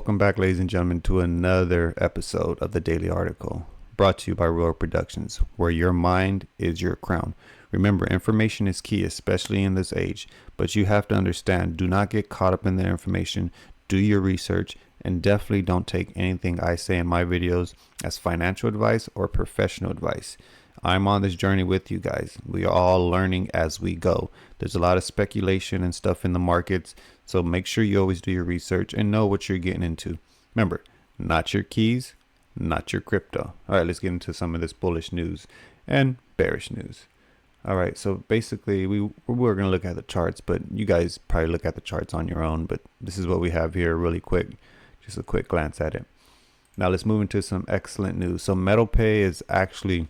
Welcome back, ladies and gentlemen, to another episode of the Daily Article, brought to you by Royal Productions, where your mind is your crown. Remember, information is key, especially in this age, but you have to understand, do not get caught up in the information, do your research, and definitely don't take anything I say in my videos as financial advice or professional advice. I'm on this journey with you guys. We are all learning as we go. There's a lot of speculation and stuff in the markets, so make sure you always do your research and know what you're getting into. Remember, not your keys, not your crypto. All right, let's get into some of this bullish news and bearish news. All right, so basically we're going to look at the charts, but you guys probably look at the charts on your own, but this is what we have here really quick. Just a quick glance at it. Now let's move into some excellent news. So MetalPay is actually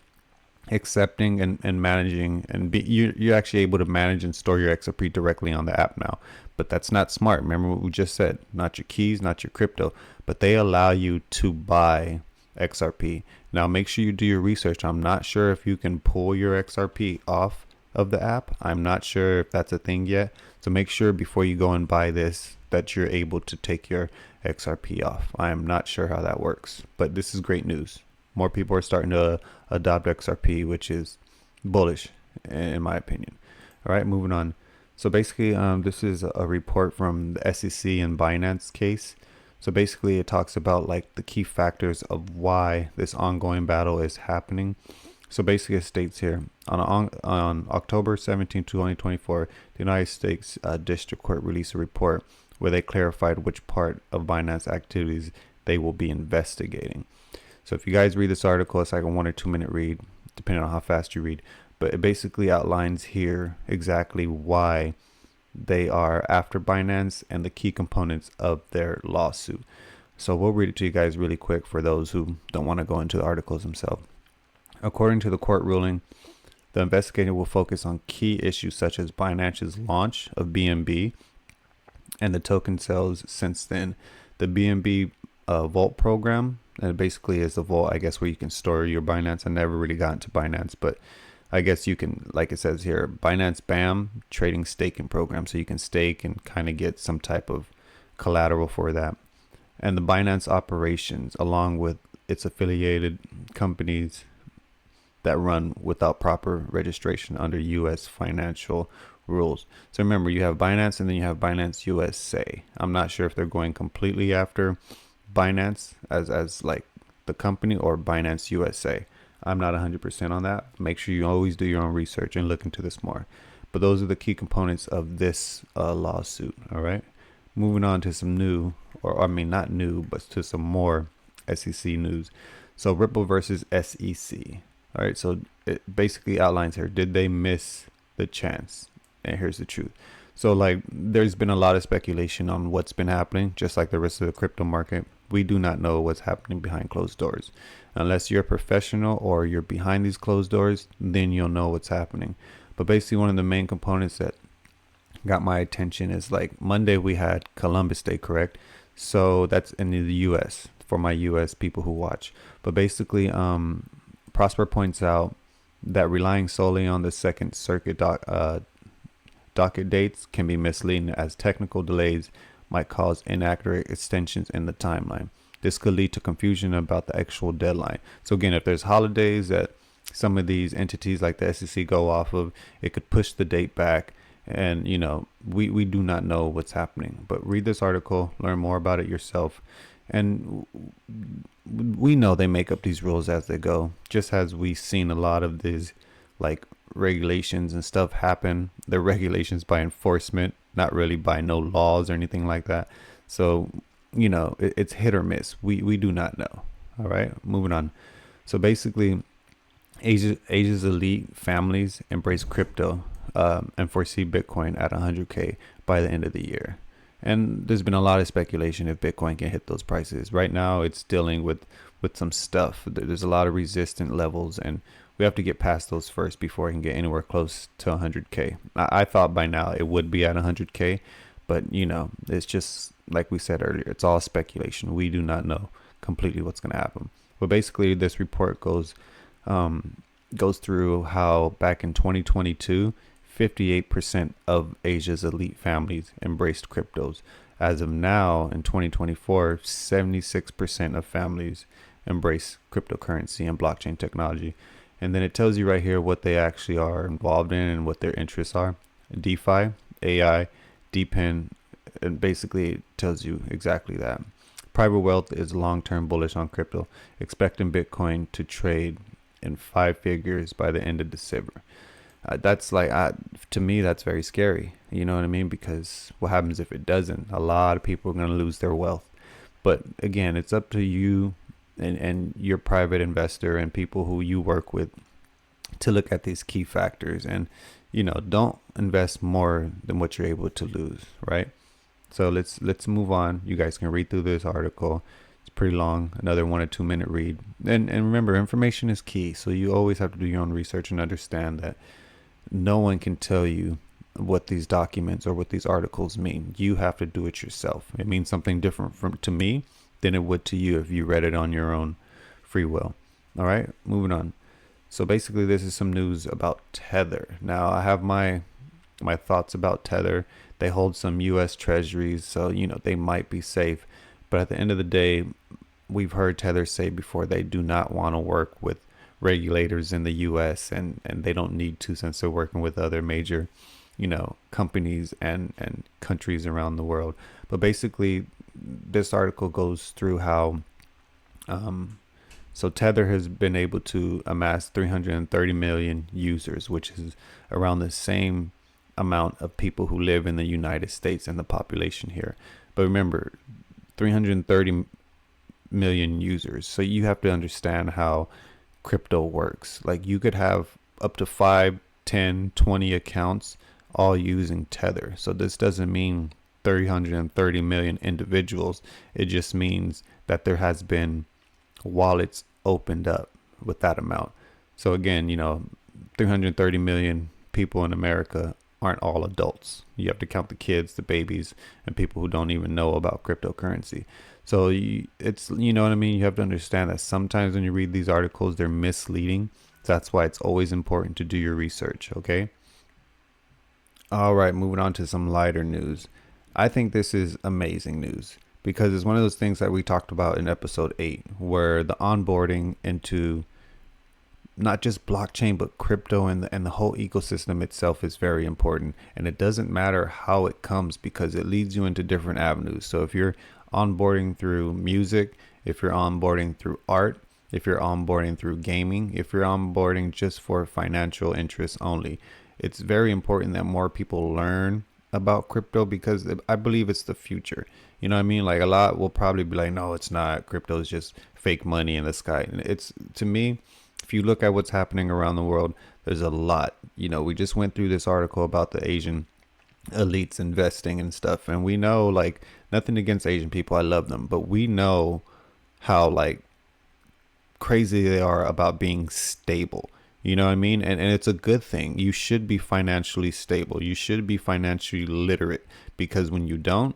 accepting and managing, and you're actually able to manage and store your XRP directly on the app now. But that's not smart. Remember what we just said, not your keys, not your crypto, but they allow you to buy XRP. Now make sure you do your research. I'm not sure if you can pull your XRP off of the app. I'm not sure if that's a thing yet. So make sure before you go and buy this that you're able to take your XRP off. I am not sure how that works, but this is great news. More people are starting to adopt XRP, which is bullish in my opinion. All right, moving on. So basically, this is a report from the SEC and Binance case. So basically, it talks about like the key factors of why this ongoing battle is happening. So basically, it states here on October 17, 2024, the United States District Court released a report where they clarified which part of Binance activities they will be investigating. So if you guys read this article, it's like a 1 or 2 minute read, depending on how fast you read. But it basically outlines here exactly why they are after Binance and the key components of their lawsuit. So we'll read it to you guys really quick for those who don't want to go into the articles themselves. According to the court ruling, the investigator will focus on key issues such as Binance's launch of BNB and the token sales since then. The BNB Vault program, and it basically is the vault, I guess, where you can store your Binance. I never really got into Binance, but I guess you can, like it says here, Binance BAM trading staking program. So you can stake and kind of get some type of collateral for that. And the Binance operations, along with its affiliated companies that run without proper registration under U.S. financial rules. So remember, you have Binance and then you have Binance USA. I'm not sure if they're going completely after Binance as like the company or Binance USA. I'm not 100% on that. Make sure you always do your own research and look into this more. But those are the key components of this lawsuit. All right. Moving on to some new, or I mean not new, but to some more SEC news. So Ripple versus SEC. All right. So it basically outlines here, did they miss the chance? And here's the truth. So like there's been a lot of speculation on what's been happening, just like the rest of the crypto market. We do not know what's happening behind closed doors. Unless you're a professional or you're behind these closed doors, then you'll know what's happening. But basically one of the main components that got my attention is like Monday we had Columbus Day, correct? So that's in the US for my US people who watch. But basically Prosper points out that relying solely on the Second Circuit docket dates can be misleading, as technical delays might cause inaccurate extensions in the timeline. This could lead to confusion about the actual deadline. So again, if there's holidays that some of these entities like the SEC go off of, it could push the date back. And, you know, we do not know what's happening. But read this article, learn more about it yourself. And we know they make up these rules as they go, just as we've seen a lot of these like regulations and stuff happen. They're regulations by enforcement, not really by no laws or anything like that. So, you know, it's hit or miss. We do not know. All right, moving on. So basically, Asia's elite families embrace crypto and foresee Bitcoin at 100K by the end of the year. And there's been a lot of speculation if Bitcoin can hit those prices. Right now, it's dealing with some stuff. There's a lot of resistant levels, and we have to get past those first before it can get anywhere close to 100K. I thought by now it would be at 100K, but you know, it's just like we said earlier, it's all speculation. We do not know completely what's going to happen. But basically, this report goes through how back in 2022, 58% of Asia's elite families embraced cryptos, As of now, in 2024, 76% of families embrace cryptocurrency and blockchain technology. And then it tells you right here what they actually are involved in and what their interests are. DeFi, AI, DePIN, and basically it tells you exactly that. Private wealth is long-term bullish on crypto, expecting Bitcoin to trade in 5 figures by the end of December. That's like, to me, that's very scary. You know what I mean? Because what happens if it doesn't? A lot of people are going to lose their wealth. But again, it's up to you and your private investor and people who you work with to look at these key factors and, don't invest more than what you're able to lose, right? So let's move on. You guys can read through this article. It's pretty long, another 1 or 2 minute read. And remember, information is key. So you always have to do your own research and understand that no one can tell you what these documents or what these articles mean. You have to do it yourself. It means something different to me than it would to you if you read it on your own free will. All right, moving on. So basically, this is some news about Tether. Now, I have my thoughts about Tether. They hold some U.S. treasuries, so they might be safe. But at the end of the day, we've heard Tether say before they do not want to work with regulators in the U.S. and they don't need to, since they're working with other major, companies and countries around the world. But basically, this article goes through how so Tether has been able to amass 330 million users, which is around the same amount of people who live in the United States and the population here. But remember, 330 million users. So you have to understand how crypto works. Like, you could have up to 5, 10, 20 accounts all using Tether. So this doesn't mean 330 million individuals. It just means that there has been wallets opened up with that amount. So again, 330 million people in America aren't all adults. You have to count the kids, the babies, and people who don't even know about cryptocurrency. So it's, you know what I mean? You have to understand that sometimes when you read these articles, they're misleading. So that's why it's always important to do your research, okay? All right, moving on to some lighter news. I think this is amazing news because it's one of those things that we talked about in episode 8, where the onboarding into not just blockchain, but crypto and the whole ecosystem itself is very important. And it doesn't matter how it comes because it leads you into different avenues. So if you're onboarding through music, if you're onboarding through art, if you're onboarding through gaming, if you're onboarding just for financial interests only, it's very important that more people learn about crypto because I believe it's the future. You know what I mean? Like, a lot will probably be like, no, it's not. Crypto is just fake money in the sky. And it's, to me, if you look at what's happening around the world, there's a lot. We just went through this article about the Asian elites investing and stuff. And we know, like, nothing against Asian people. I love them. But we know how, like, crazy they are about being stable. You know what I mean? And it's a good thing. You should be financially stable. You should be financially literate, because when you don't,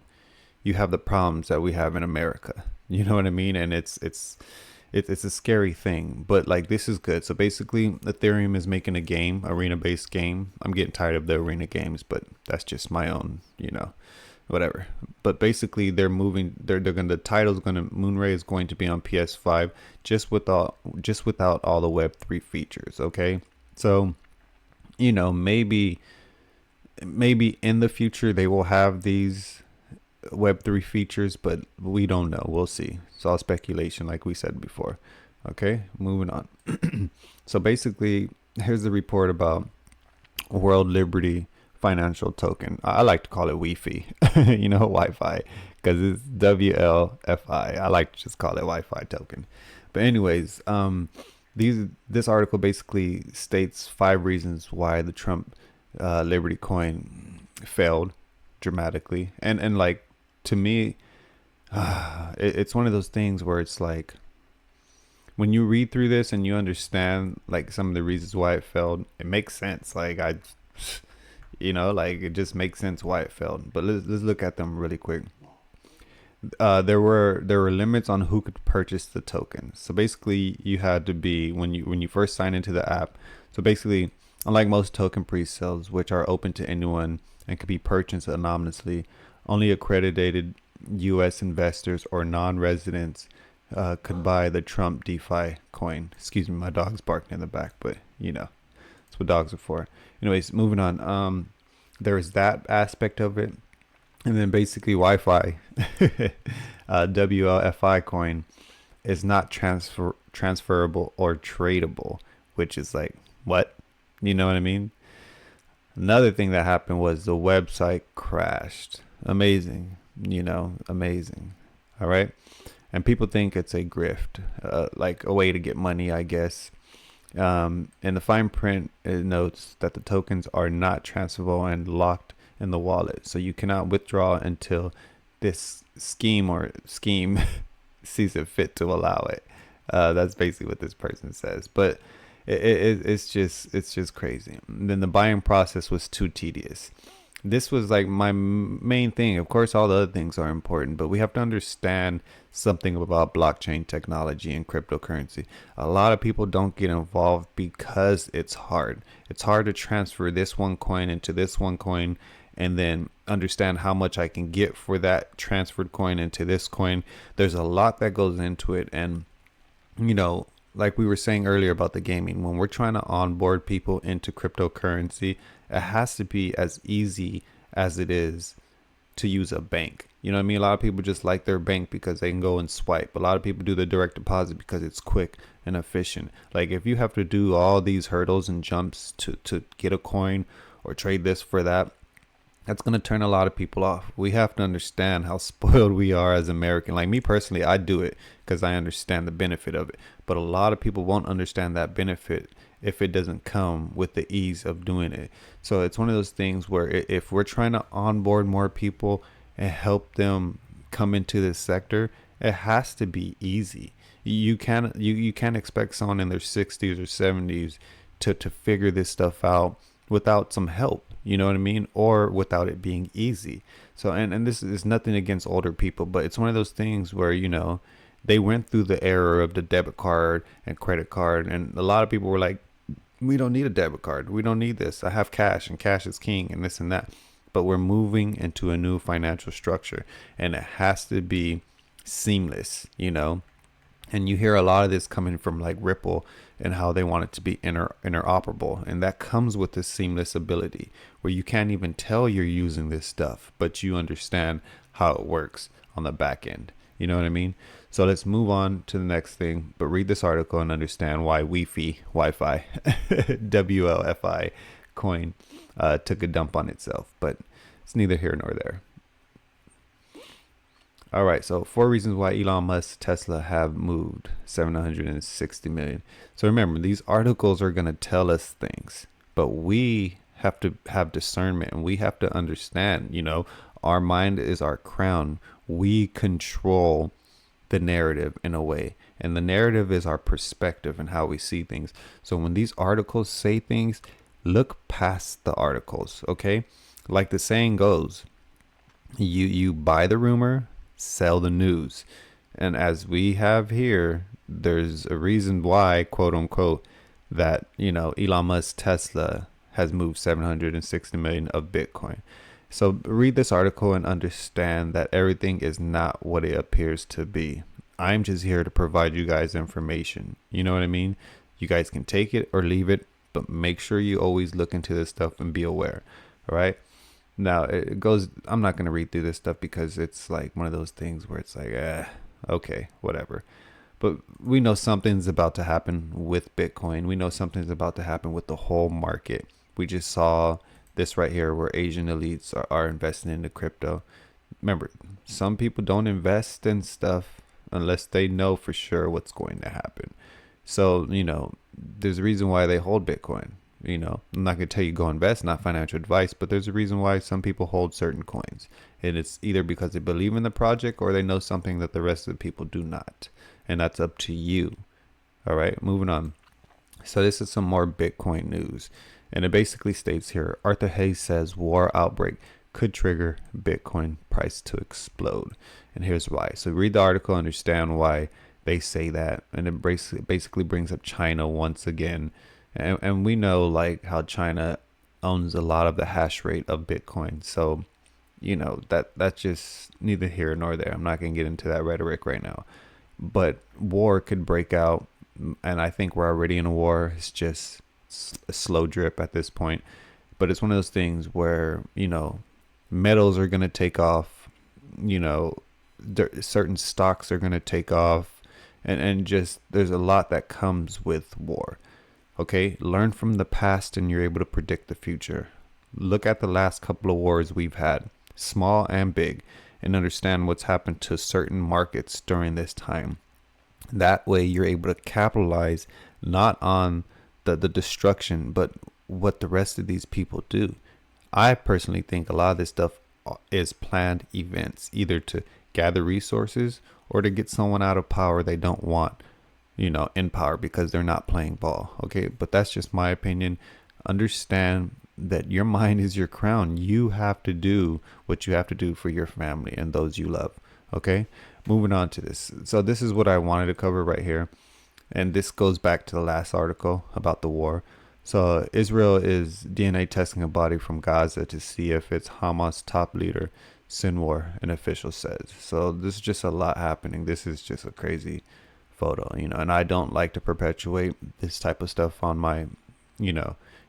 you have the problems that we have in America. You know what I mean? And it's a scary thing, but like, this is good. So basically, Ethereum is making a game, arena-based game. I'm getting tired of the arena games, but that's just my own, whatever. But basically, they're moving. The title's gonna, Moonray is going to be on PS5, just without all the Web3 features. Okay, so maybe in the future they will have these Web3 features, but we don't know. We'll see. It's all speculation, like we said before. Okay, moving on. So basically, here's the report about World Liberty Financial Token. I like to call it Wi-Fi, Wi-Fi, because it's WLFI. I like to just call it Wi-Fi token. But anyways, this article basically states 5 reasons why the Trump Liberty coin failed dramatically, and like, to me, it's one of those things where it's like, when you read through this and you understand like some of the reasons why it failed, it makes sense. Like, it just makes sense why it failed. But let's look at them really quick. There were limits on who could purchase the token. So basically, you had to be, when you first sign into the app. So basically, unlike most token pre-sales, which are open to anyone and can be purchased anonymously, Only accredited U.S. investors or non-residents could buy the Trump DeFi coin. Excuse me, my dog's barking in the back, but that's what dogs are for. Anyways, moving on. There's that aspect of it, and then basically Wi-Fi, WLFI coin is not transferable or tradable, which is like what? You know what I mean? Another thing that happened was the website crashed. Amazing, amazing. All right. And people think it's a grift, like a way to get money, I guess. In the fine print, it notes that the tokens are not transferable and locked in the wallet. So you cannot withdraw until this scheme sees it fit to allow it. That's basically what this person says. But it's just crazy. And then the buying process was too tedious. This was like my main thing. Of course, all the other things are important, but we have to understand something about blockchain technology and cryptocurrency. A lot of people don't get involved because it's hard. It's hard to transfer this one coin into this one coin and then understand how much I can get for that transferred coin into this coin. There's a lot that goes into it. And, like we were saying earlier about the gaming, when we're trying to onboard people into cryptocurrency, it has to be as easy as it is to use a bank. You know what I mean? A lot of people just like their bank because they can go and swipe. A lot of people do the direct deposit because it's quick and efficient. Like if you have to do all these hurdles and jumps to get a coin or trade this for that, that's going to turn a lot of people off. We have to understand how spoiled we are as American. Like me personally, I do it because I understand the benefit of it. But a lot of people won't understand that benefit if it doesn't come with the ease of doing it. So it's one of those things where if we're trying to onboard more people and help them come into this sector, it has to be easy. You can't expect someone in their 60s or 70s to figure this stuff out without some help. You know what I mean? Or without it being easy. So, and this is nothing against older people, but it's one of those things where, they went through the era of the debit card and credit card. And a lot of people were like, we don't need a debit card. We don't need this. I have cash and cash is king and this and that. But we're moving into a new financial structure and it has to be seamless, And you hear a lot of this coming from like Ripple and how they want it to be interoperable. And that comes with the seamless ability where you can't even tell you're using this stuff, but you understand how it works on the back end. You know what I mean? So let's move on to the next thing, but read this article and understand why Wi-Fi, WLFI coin took a dump on itself, but it's neither here nor there. All right, so 4 reasons why Elon Musk Tesla have moved 760 million. So remember, these articles are going to tell us things, but we have to have discernment and we have to understand, our mind is our crown. We control the narrative in a way, and the narrative is our perspective and how we see things. So when these articles say things, look past the articles, okay? Like the saying goes, you buy the rumor, sell the news. And as we have here, there's a reason why, quote unquote, that Elon Musk Tesla has moved 760 million of Bitcoin. So read this article and understand that everything is not what it appears to be. I'm just here to provide you guys information. You know what I mean? You guys can take it or leave it, but make sure you always look into this stuff and be aware. All right. Now it goes, I'm not going to read through this stuff because it's like one of those things where it's like, okay, whatever. But we know something's about to happen with Bitcoin. We know something's about to happen with the whole market. We just saw this right here where Asian elites are investing into crypto. Remember, some people don't invest in stuff unless they know for sure what's going to happen. So, there's a reason why they hold Bitcoin. I'm not going to tell you go invest, not financial advice, but there's a reason why some people hold certain coins. And it's either because they believe in the project or they know something that the rest of the people do not. And that's up to you. All right, moving on. So this is some more Bitcoin news. And it basically states here, Arthur Hayes says war outbreak could trigger Bitcoin price to explode. And here's why. So read the article, understand why they say that. And it basically brings up China once again. And we know like how China owns a lot of the hash rate of Bitcoin. So that's just neither here nor there. I'm not going to get into that rhetoric right now. But war could break out, and I think we're already in a war. It's just a slow drip at this point. But it's one of those things where, metals are going to take off, certain stocks are going to take off, and just there's a lot that comes with war. Okay, learn from the past and you're able to predict the future. Look at the last couple of wars we've had, small and big, and understand what's happened to certain markets during this time. That way you're able to capitalize not on the destruction, but what the rest of these people do. I personally think a lot of this stuff is planned events, either to gather resources or to get someone out of power they don't want, in power because they're not playing ball. Okay, but that's just my opinion. Understand that your mind is your crown. You have to do what you have to do for your family and those you love. Okay, moving on to this. So this is what I wanted to cover right here. And this goes back to the last article about the war. So Israel is DNA testing a body from Gaza to see if it's Hamas top leader Sinwar, an official says. So this is just a lot happening. This is just a crazy photo, and I don't like to perpetuate this type of stuff on my,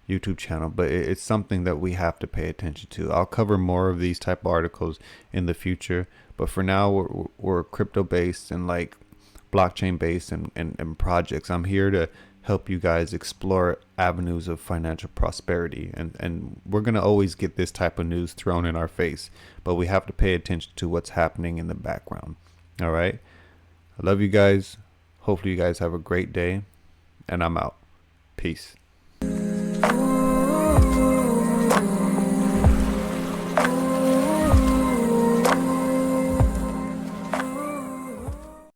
YouTube channel, but it's something that we have to pay attention to. I'll cover more of these type of articles in the future, but for now we're crypto based and like blockchain based and projects. I'm here to help you guys explore avenues of financial prosperity, and we're going to always get this type of news thrown in our face, but we have to pay attention to what's happening in the background. All right, I love you guys. Hopefully you guys have a great day, and I'm out. Peace.